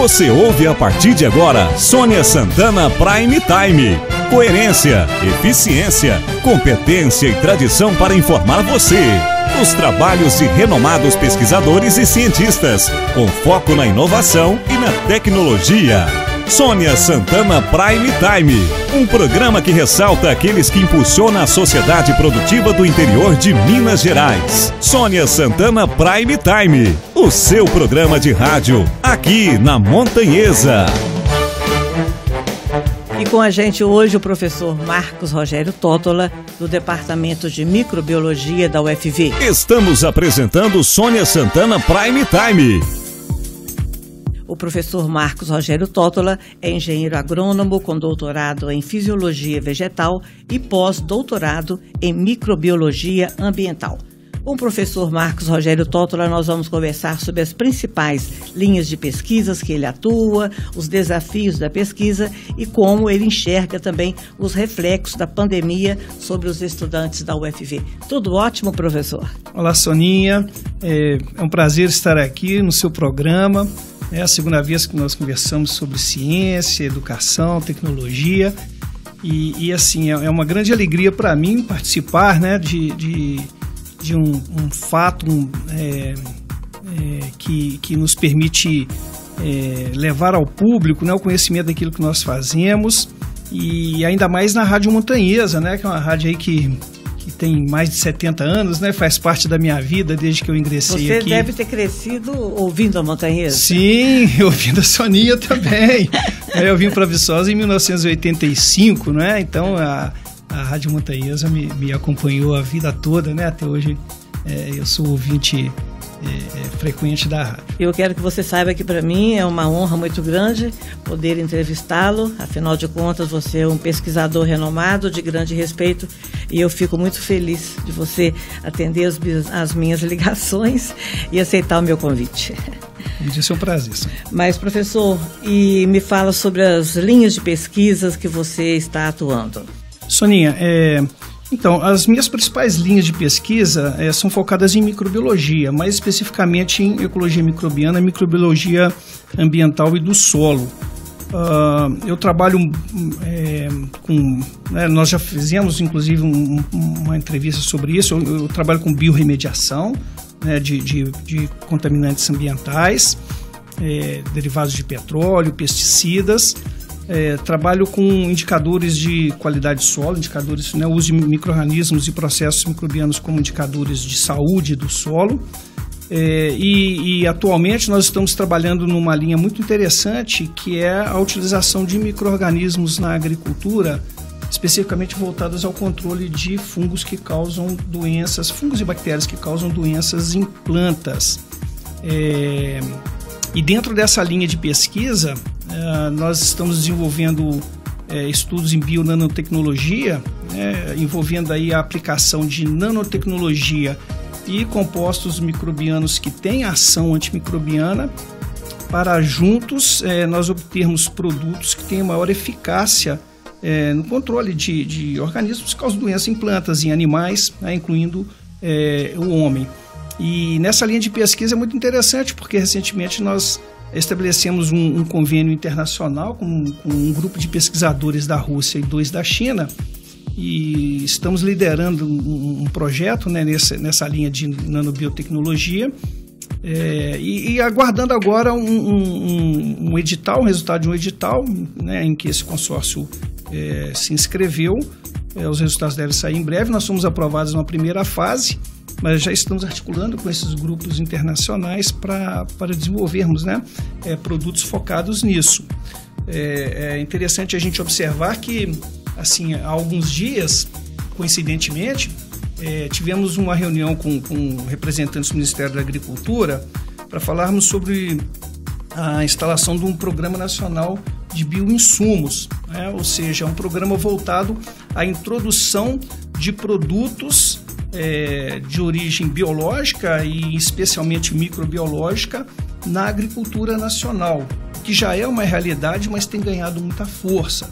Você ouve a partir de agora Sônia Santana Prime Time. Coerência, eficiência, competência e tradição para informar você. Os trabalhos de renomados pesquisadores e cientistas, com foco na inovação e na tecnologia. Sônia Santana Prime Time, um programa que ressalta aqueles que impulsionam a sociedade produtiva do interior de Minas Gerais. Sônia Santana Prime Time, o seu programa de rádio, aqui na Montanhesa. E com a gente hoje o professor Marcos Rogério Tótola, do Departamento de Microbiologia da UFV. Estamos apresentando Sônia Santana Prime Time. O professor Marcos Rogério Tótola é engenheiro agrônomo com doutorado em Fisiologia Vegetal e pós-doutorado em Microbiologia Ambiental. Com o professor Marcos Rogério Tótola, nós vamos conversar sobre as principais linhas de pesquisas que ele atua, os desafios da pesquisa e como ele enxerga também os reflexos da pandemia sobre os estudantes da UFV. Tudo ótimo, professor? Olá, Soninha. É um prazer estar aqui no seu programa. É a segunda vez que nós conversamos sobre ciência, educação, tecnologia. E assim, é uma grande alegria para mim participar, né, de um fato que nos permite levar ao público, né, o conhecimento daquilo que nós fazemos, e ainda mais na Rádio Montanhesa, né, que é uma rádio aí que tem mais de 70 anos, né, faz parte da minha vida desde que eu ingressei aqui. Você deve ter crescido ouvindo a Montanhesa? Sim, ouvindo a Soninha também. Eu vim para Viçosa em 1985, né, então a Rádio Montanhesa me acompanhou a vida toda, né? Até hoje eu sou ouvinte frequente da rádio. Eu quero que você saiba que para mim é uma honra muito grande poder entrevistá-lo. Afinal de contas, você é um pesquisador renomado, de grande respeito, e eu fico muito feliz de você atender as minhas ligações e aceitar o meu convite. Isso é um prazer. Sim. Mas, professor, e me fala sobre as linhas de pesquisas que você está atuando. Soninha, então, as minhas principais linhas de pesquisa são focadas em microbiologia, mais especificamente em ecologia microbiana, microbiologia ambiental e do solo. Eu trabalho com... nós já fizemos, inclusive, uma entrevista sobre isso. Eu trabalho com biorremediação, né, de contaminantes ambientais, derivados de petróleo, pesticidas. Trabalho com indicadores de qualidade de solo, indicadores, né, uso de micro-organismos e processos microbianos como indicadores de saúde do solo. E atualmente nós estamos trabalhando numa linha muito interessante, que é a utilização de micro-organismos na agricultura, especificamente voltados ao controle de fungos que causam doenças, fungos e bactérias que causam doenças em plantas. E dentro dessa linha de pesquisa, nós estamos desenvolvendo estudos em bionanotecnologia, envolvendo aí a aplicação de nanotecnologia e compostos microbianos que têm ação antimicrobiana, para juntos nós obtermos produtos que têm maior eficácia no controle de organismos que causam doenças em plantas e em animais, né, incluindo o homem. E nessa linha de pesquisa é muito interessante, porque recentemente nós estabelecemos um convênio internacional com um grupo de pesquisadores da Rússia e 2 da China, e estamos liderando um projeto, né, nessa linha de nanobiotecnologia, e aguardando agora um edital, um resultado de um edital, né, em que esse consórcio se inscreveu. Os resultados devem sair em breve. Nós fomos aprovados numa primeira fase, mas já estamos articulando com esses grupos internacionais para desenvolvermos, né, produtos focados nisso. É interessante a gente observar que, assim, há alguns dias, coincidentemente, tivemos uma reunião com representantes do Ministério da Agricultura para falarmos sobre a instalação de um Programa Nacional de Bioinsumos, né? Ou seja, um programa voltado à introdução de produtos de origem biológica e especialmente microbiológica na agricultura nacional, que já é uma realidade, mas tem ganhado muita força.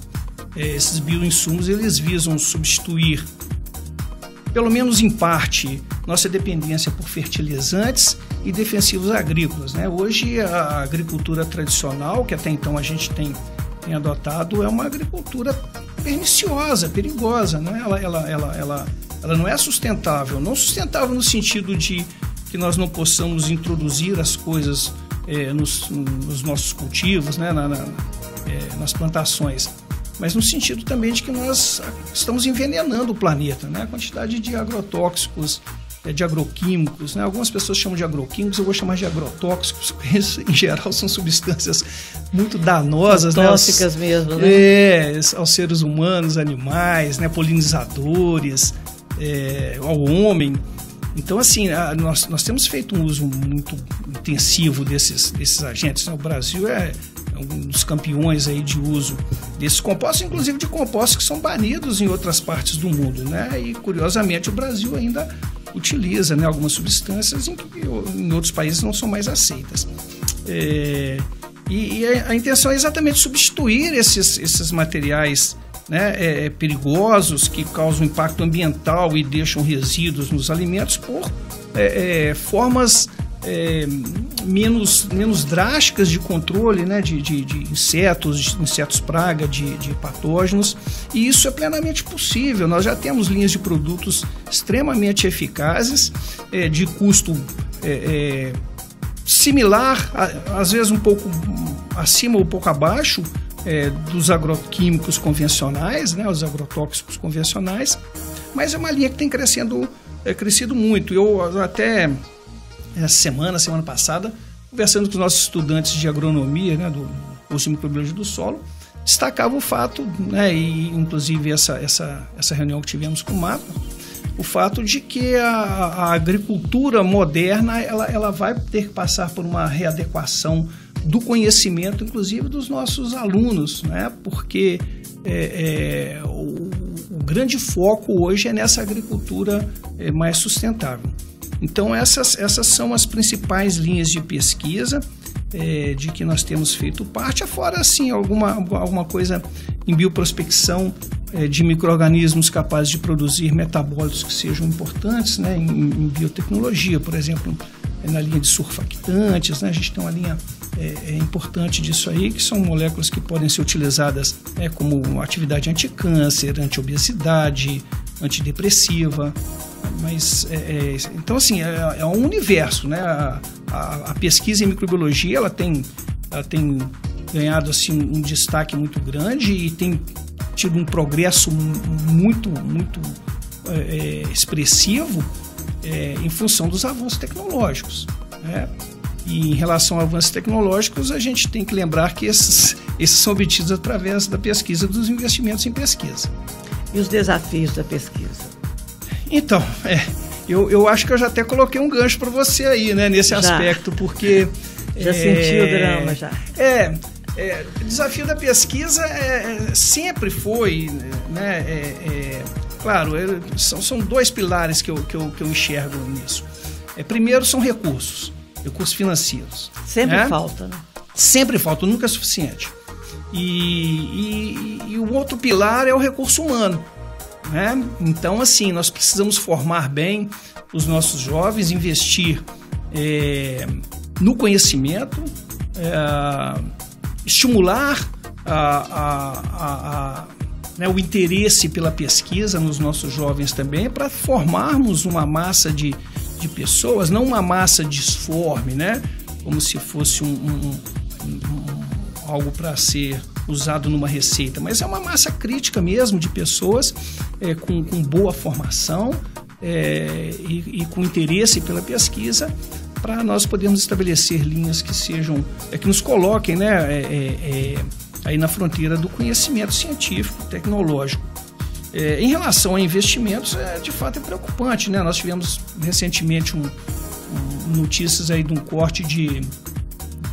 Esses bioinsumos, eles visam substituir, pelo menos em parte, nossa dependência por fertilizantes e defensivos agrícolas, né? Hoje a agricultura tradicional, que até então a gente tem adotado, é uma agricultura perniciosa, perigosa, né? Ela não é sustentável, não sustentável no sentido de que nós não possamos introduzir as coisas nos nossos cultivos, né? Nas plantações, mas no sentido também de que nós estamos envenenando o planeta, né? A quantidade de agrotóxicos, de agroquímicos, né? Algumas pessoas chamam de agroquímicos, eu vou chamar de agrotóxicos, porque em geral são substâncias muito danosas, tóxicas, né? Mesmo, né? Aos seres humanos, animais, né? Polinizadores, ao homem. Então, assim, nós temos feito um uso muito intensivo desses agentes, né? O Brasil é um dos campeões aí de uso desses compostos, inclusive de compostos que são banidos em outras partes do mundo, né? E, curiosamente, o Brasil ainda utiliza, né, algumas substâncias em que em outros países não são mais aceitas. E a intenção é exatamente substituir esses materiais, né, perigosos, que causam impacto ambiental e deixam resíduos nos alimentos, por formas menos drásticas de controle, né, de insetos praga, de patógenos, e isso é plenamente possível. Nós já temos linhas de produtos extremamente eficazes, de custo similar, às vezes um pouco acima ou um pouco abaixo dos agroquímicos convencionais, né, os agrotóxicos convencionais, mas é uma linha que tem crescido muito. Eu até semana passada, conversando com os nossos estudantes de agronomia, né, do curso de microbiologia do solo, destacava o fato, né, e inclusive essa reunião que tivemos com o MAPA, o fato de que a agricultura moderna ela vai ter que passar por uma readequação do conhecimento, inclusive dos nossos alunos, né, porque o grande foco hoje é nessa agricultura mais sustentável. Então, essas são as principais linhas de pesquisa de que nós temos feito parte, afora, assim, alguma coisa em bioprospecção de micro-organismos capazes de produzir metabólitos que sejam importantes, né, em biotecnologia, por exemplo, na linha de surfactantes, né, a gente tem uma linha importante disso aí, que são moléculas que podem ser utilizadas como atividade anticâncer, antiobesidade, antidepressiva. Mas, então, assim, é um universo, né? A pesquisa em microbiologia ela tem ganhado, assim, um destaque muito grande e tem tido um progresso muito expressivo em função dos avanços tecnológicos, né? E em relação a avanços tecnológicos, a gente tem que lembrar que esses são obtidos através da pesquisa, dos investimentos em pesquisa. E os desafios da pesquisa? Então, eu acho que eu já até coloquei um gancho para você aí, né, nesse aspecto, porque... Já senti o drama, já. O desafio da pesquisa sempre foi, né, claro, são dois pilares que eu enxergo nisso. Primeiro são recursos financeiros. Sempre falta, né? Sempre falta, nunca é suficiente. E o outro pilar é o recurso humano. Né? Então, assim, nós precisamos formar bem os nossos jovens, investir no conhecimento, estimular né, o interesse pela pesquisa nos nossos jovens também, para formarmos uma massa de pessoas, não uma massa disforme, né? Como se fosse algo para ser usado numa receita, mas é uma massa crítica mesmo de pessoas com boa formação e com interesse pela pesquisa, para nós podermos estabelecer linhas que sejam, que nos coloquem, né, aí na fronteira do conhecimento científico, tecnológico. Em relação a investimentos, de fato é preocupante, né? Nós tivemos recentemente notícias aí de um corte de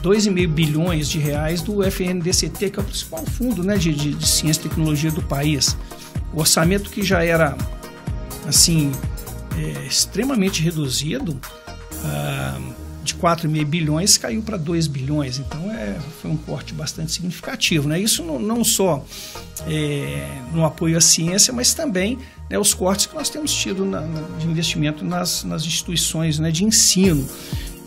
2,5 bilhões de reais do FNDCT, que é o principal fundo, né, de ciência e tecnologia do país. O orçamento, que já era, assim, extremamente reduzido, de 4,5 bilhões, caiu para 2 bilhões. Então, foi um corte bastante significativo, né? Isso não só no apoio à ciência, mas também, né, os cortes que nós temos tido de investimento nas instituições, né, de ensino.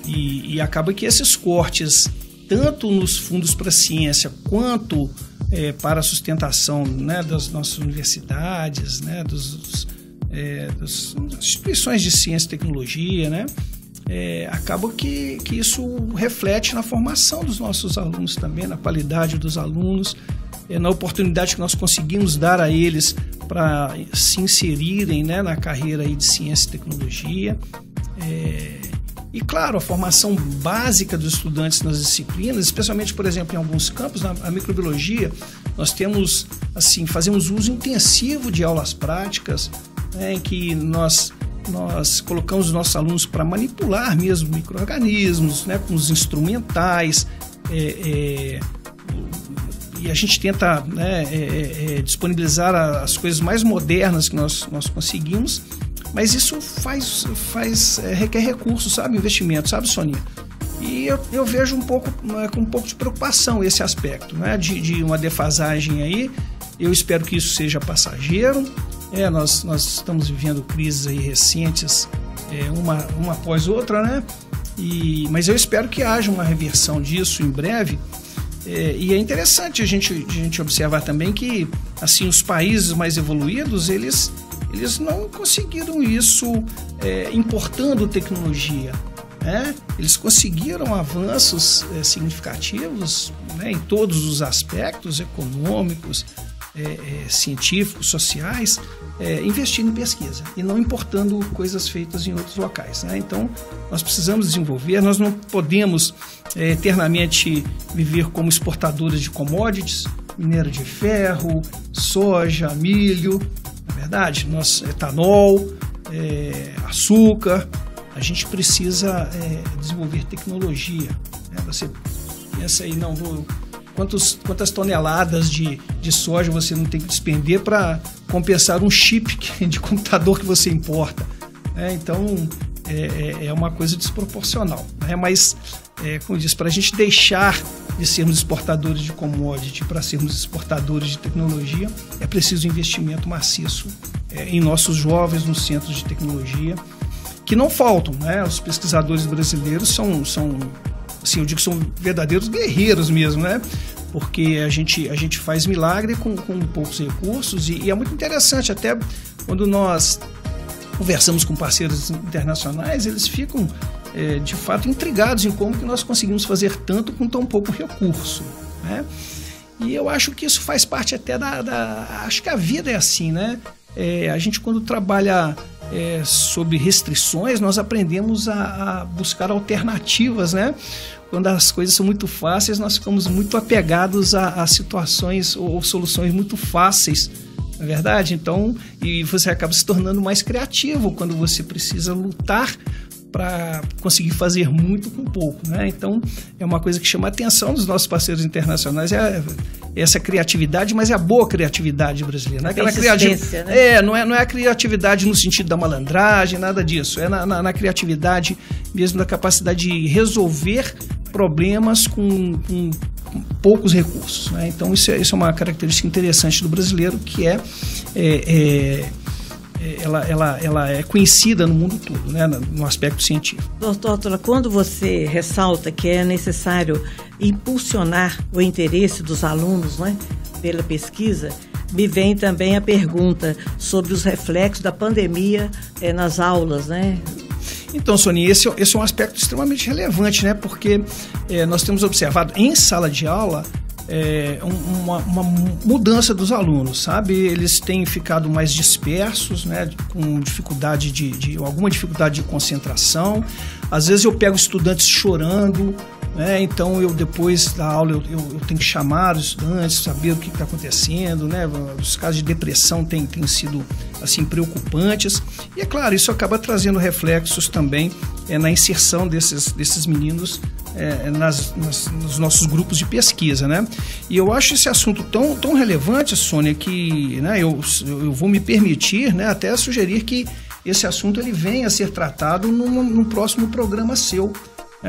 E acaba que esses cortes, tanto nos fundos para a ciência, quanto para a sustentação, né, das nossas universidades, né, das instituições de ciência e tecnologia, né, acaba que isso reflete na formação dos nossos alunos também, na qualidade dos alunos, na oportunidade que nós conseguimos dar a eles para se inserirem, né, na carreira aí de ciência e tecnologia. E, claro, a formação básica dos estudantes nas disciplinas, especialmente, por exemplo, em alguns campos, na microbiologia, nós temos, assim, fazemos uso intensivo de aulas práticas, né, em que nós colocamos os nossos alunos para manipular mesmo micro-organismos, né, com os instrumentais, e a gente tenta, né, disponibilizar as coisas mais modernas que nós conseguimos, mas isso requer recursos, sabe, investimento, sabe, Sonia? E eu vejo com um pouco de preocupação esse aspecto, né, de uma defasagem aí. Eu espero que isso seja passageiro. Nós estamos vivendo crises aí recentes, uma após outra, né? Mas eu espero que haja uma reversão disso em breve. E é interessante a gente observar também que, assim, os países mais evoluídos, eles não conseguiram isso importando tecnologia, né? Eles conseguiram avanços significativos, né, em todos os aspectos econômicos, científicos, sociais, investindo em pesquisa e não importando coisas feitas em outros locais, né? Então, nós precisamos desenvolver, nós não podemos eternamente viver como exportadores de commodities, minério de ferro, soja, milho, na verdade, etanol, açúcar. A gente precisa desenvolver tecnologia, né? Você pensa aí, quantas toneladas de soja você não tem que despender para compensar um chip de computador que você importa, né? Então, é uma coisa desproporcional, né? Mas, como eu disse, para a gente deixar de sermos exportadores de commodity para sermos exportadores de tecnologia, é preciso investimento maciço em nossos jovens nos centros de tecnologia, que não faltam, né? Os pesquisadores brasileiros são assim, eu digo que são verdadeiros guerreiros mesmo, né? Porque a gente faz milagre com poucos recursos e é muito interessante, até quando nós conversamos com parceiros internacionais, eles ficam de fato intrigados em como que nós conseguimos fazer tanto com tão pouco recurso, né? E eu acho que isso faz parte até acho que a vida é assim, né? A gente, quando trabalha sob restrições, nós aprendemos a buscar alternativas, né? Quando as coisas são muito fáceis, nós ficamos muito apegados a situações ou soluções muito fáceis, não é verdade? Então, e você acaba se tornando mais criativo quando você precisa lutar para conseguir fazer muito com pouco, né? Então, é uma coisa que chama a atenção dos nossos parceiros internacionais, essa criatividade, mas é a boa criatividade brasileira. Não é aquela criatividade, né? Não é a criatividade no sentido da malandragem, nada disso. É na criatividade mesmo, da capacidade de resolver problemas com poucos recursos, né? Então, isso é uma característica interessante do brasileiro, que ela é conhecida no mundo todo, né, no aspecto científico. Doutor Tótola, quando você ressalta que é necessário impulsionar o interesse dos alunos, né, pela pesquisa, me vem também a pergunta sobre os reflexos da pandemia nas aulas, né? Então, Sonia, esse é um aspecto extremamente relevante, né? Porque nós temos observado em sala de aula uma mudança dos alunos, sabe? Eles têm ficado mais dispersos, né? Com dificuldade alguma dificuldade de concentração. Às vezes eu pego estudantes chorando, né? Então, depois da aula eu tenho que chamar os estudantes, saber o que está acontecendo, né? Os casos de depressão têm sido assim, preocupantes. E é claro, isso acaba trazendo reflexos também na inserção desses meninos nos nossos grupos de pesquisa, né? E eu acho esse assunto tão relevante, Sônia, que, né, eu vou me permitir, né, até sugerir que esse assunto ele venha a ser tratado num próximo programa seu,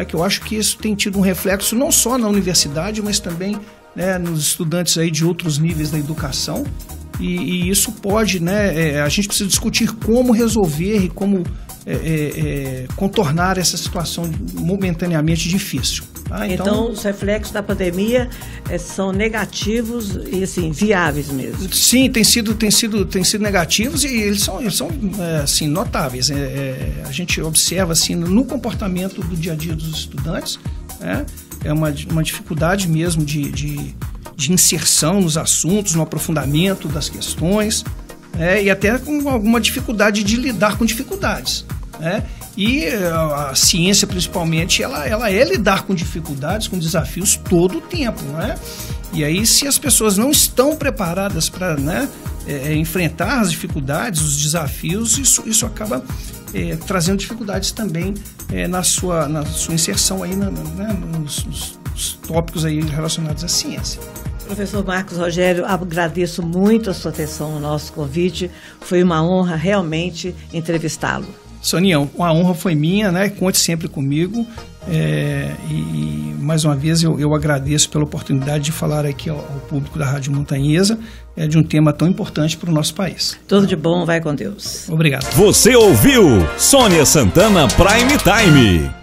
que eu acho que isso tem tido um reflexo não só na universidade, mas também, né, nos estudantes aí de outros níveis da educação. E isso pode, né, a gente precisa discutir como resolver e como contornar essa situação momentaneamente difícil. Tá? Então, os reflexos da pandemia são negativos e assim, viáveis mesmo. Sim, tem sido negativos e eles são assim, notáveis. A gente observa assim, no comportamento do dia a dia dos estudantes, né? É uma dificuldade mesmo de inserção nos assuntos, no aprofundamento das questões, e até com alguma dificuldade de lidar com dificuldades. E a ciência, principalmente, ela é lidar com dificuldades, com desafios todo o tempo. E aí, se as pessoas não estão preparadas para enfrentar as dificuldades, os desafios, isso acaba trazendo dificuldades também na sua inserção aí nos tópicos aí relacionados à ciência. Professor Marcos Rogério, agradeço muito a sua atenção ao nosso convite. Foi uma honra realmente entrevistá-lo. Soninha, a honra foi minha, Conte sempre comigo. E mais uma vez eu agradeço pela oportunidade de falar aqui ao público da Rádio Montanhesa de um tema tão importante para o nosso país. Tudo de bom, vai com Deus. Obrigado. Você ouviu Sônia Santana Prime Time.